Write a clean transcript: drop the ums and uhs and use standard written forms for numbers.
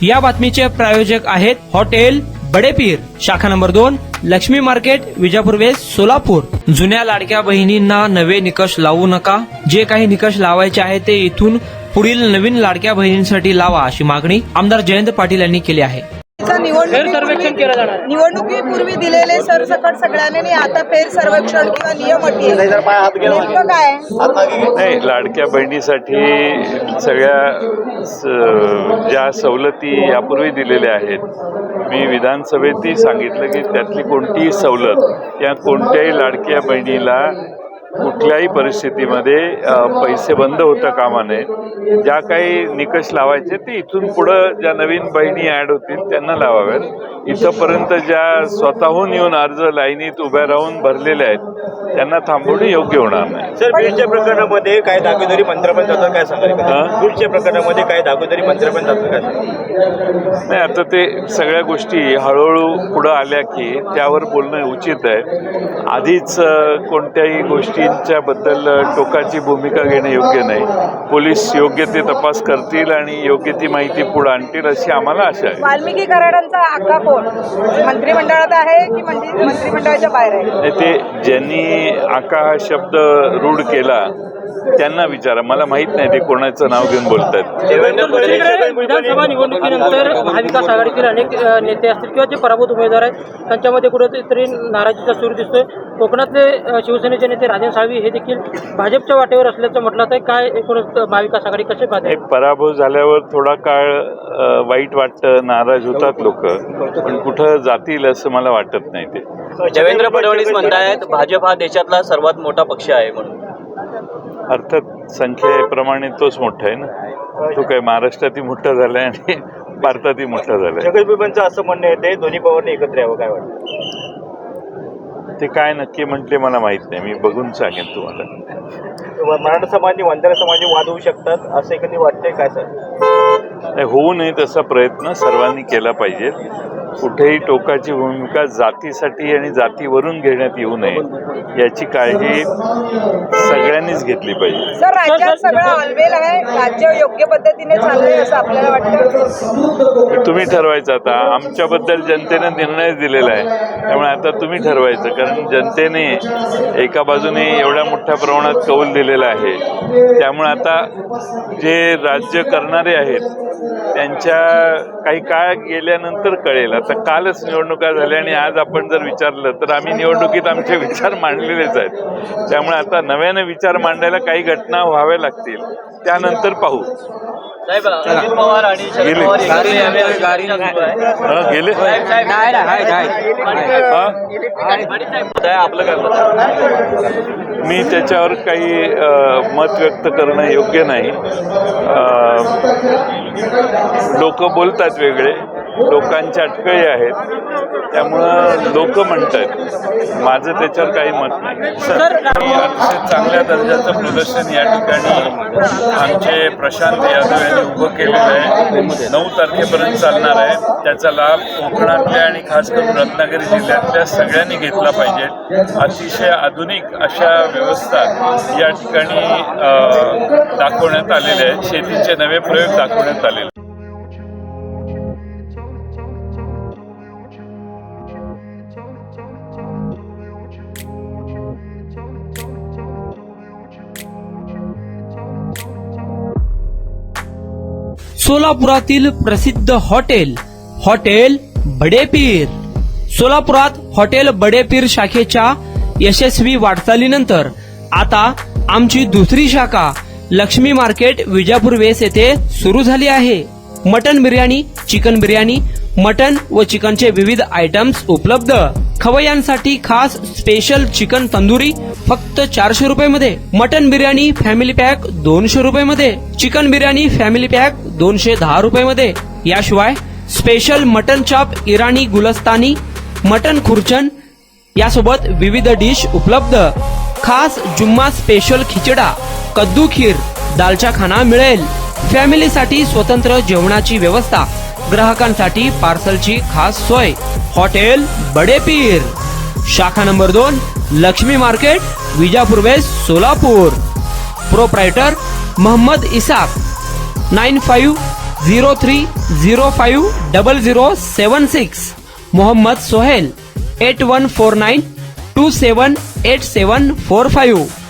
या बातमीचे प्रायोजक आहेत हॉटेल बडेपीर, शाखा number 2, Laxmi market, Vijapur west, Solapur. जुन्या लाडक्या बहिणींना नवे निकष लावू नका। जे काही निकष लावायचे आहे ते इथून पुढील नवीन लाडक्या बहिणींसाठी लावा, अशी मागणी आमदार जयंत पाटील यांनी केली आहे। निवडणुकीपूर्वी दिलेले सरसकट सगळ्यांनी आता फेर सर्वेक्षण किंवा नियम अटी नेमकं काय? नाही, लाडक्या बहिणीसाठी सगळ्या ज्या सवलती यापूर्वी दिलेल्या आहेत, मी विधानसभेतही सांगितलं की त्यातली कोणतीही सवलत या कोणत्याही लाडक्या बहिणीला कुठल्याही परिस्थितीमध्ये पैसे बंद होता कामा नये। ज्या काही निकष लावायचे ते इथून पुढं ज्या नवीन बहिणी ॲड होतील त्यांना लावाव्यात। इथंपर्यंत ज्या स्वतःहून येऊन अर्ज लाईनीत उभ्या राहून भरलेल्या आहेत त्यांना थांबवणे योग्य होणार नाही। सर, बीडच्या प्रकरणामध्ये काय दागोदरी मंत्रपण जातात काय सांगाल? बीडच्या प्रकरणामध्ये काय दागोदरी मंत्रपण जातात काय सांगाल? नाही, आता ते सगळ्या गोष्टी हळूहळू पुढं आल्या की त्यावर बोलणं उचित आहे। आधीच कोणत्याही गोष्टींच्या बद्दल टोकाची भूमिका घेणं योग्य नाही। पोलीस योग्य ते तपास करतील आणि योग्य ती माहिती पुढे आणतील अशी आम्हाला आशा आहे। वाल्मिकी कराडांचा आका कोण मंत्रिमंडळात आहे की मंत्रिमंडळाच्या बाहेर आहे? ते ज्यांनी आका हा शब्द रूढ केला त्यांना विचारा, मला माहित नाही ते कोणाचं नाव घेऊन बोलतात। विधानसभा निवडणुकीनंतर महाविकास आघाडीतील अनेक नेते असतील किंवा जे पराभूत उमेदवार आहेत त्यांच्यामध्ये कुठेतरी नाराजीचा सूर दिसतोय। कोकणातले शिवसेनेचे नेते राजन साळवी हे देखील भाजपच्या वाटेवर असल्याचं म्हटलं आहे। काय एकूणच महाविकास आघाडी कसे पाहते? पराभव झाल्यावर थोडा काळ वाईट वाटतं, नाराज होतात लोक, पण कुठं जातील असं मला वाटत नाही। ते देवेंद्र फडणवीस म्हणतायत भाजप हा देशातला सर्वात मोठा पक्ष आहे म्हणून। अर्थात संख्येप्रमाणे तोच मोठा आहे ना, तो काय महाराष्ट्रातही मोठा झालाय आणि भारतातही मोठा झालाय। जगदीबांचं असं म्हणणं येते दोन्ही पवारने एकत्र यावं, काय वाटतं? ते काय नक्की म्हटले मला माहित नाही, मी बघून सांगेन तुम्हाला। मराठा समाज वंजारा समाज वाद होऊ शकतात असं कधी वाटतंय काय सर? होऊ नये तसा प्रयत्न सर्वांनी केला पाहिजे। कुठेही टोकाची भूमिका जातीसाठी आणि जातीवरून घेण्यात येऊ नये याची काळजी सगळ्यांनीच घेतली पाहिजे। सर, राज्यात सगळं ऑलवेल आहे, राज्य योग्य पद्धतीने चाललंय असं आपल्याला वाटतं? तुम्ही ठरवायचं आता। आमच्याबद्दल जनतेने निर्णय दिलेला आहे, त्यामुळे आता तुम्ही ठरवायचं, कारण जनतेने एका बाजूने एवढ्या मोठ्या प्रमाणात कौल दिलेला आहे, त्यामुळे आता जे राज्य करणारे आहेत त्यांच्या काही काळ गेल्यानंतर कळेल। आता कालच निवडणुका झाल्या आणि आज आपण जर विचारलं तर आम्ही निवडणुकीत आमचे विचार मांडलेलेच आहेत, त्यामुळे आता नव्याने विचार मांडायला काही घटना व्हाव्या लागतील, त्यानंतर पाहू। साहेब, अजित पवार आणि शरद पवार गेले आपलं काय मत? मी त्याच्यावर काही मत व्यक्त करणं योग्य नाही। लोक बोलतात वेगळे, लोकांच्या अटकळी आहेत, त्यामुळं लोक म्हणतात, माझं त्याच्यावर काही मत नाही। अतिशय चांगल्या दर्जाचं प्रदर्शन या ठिकाणी आमचे प्रशांत यादव यांनी उभं केलेलं आहे। 9 तारखेपर्यंत चालणार आहे। त्याचा लाभ कोकणातल्या आणि खास करून रत्नागिरी जिल्ह्यातल्या सगळ्यांनी घेतला पाहिजे। अतिशय आधुनिक अशा व्यवस्था या ठिकाणी दाखवण्यात आलेल्या आहेत। शेतीचे नवे प्रयोग दाखवण्यात आलेले। सोलापुरातील प्रसिद्ध हॉटेल बडेपीर। सोलापुरात हॉटेल बडेपीर शाखेच्या यशस्वी वाटचालीनंतर आता आमची दुसरी शाखा लक्ष्मी मार्केट, विजापूर वेस्ट येथे सुरू झाली आहे। Mutton biryani, chicken biryani, mutton व चिकनचे विविध आयटम्स उपलब्ध। खवय्यांसाठी खास स्पेशल चिकन तंदुरी फक्त 400 रुपये मध्ये, मटन बिर्याणी फॅमिली पॅक 200 रुपये मध्ये, चिकन बिर्याणी फॅमिली पॅक 210 रुपये मध्ये। याशिवाय स्पेशल मटन चाप, इराणी गुलस्तानी, मटन खुर्चन यासोबत विविध डिश उपलब्ध। खास जुम्मा स्पेशल खिचडा, कद्दू खीर, दालचा खाना मिळेल। फॅमिलीसाठी स्वतंत्र जेवणाची व्यवस्था, ग्राहकांसाठी पार्सलची खास सोय। हॉटेल बडेपीर, शाखा number 2, Laxmi market, Vijapur west, Solapur. Proprietor Mohammed Isaq, 03050076, Mohammed Sohail 8149278745.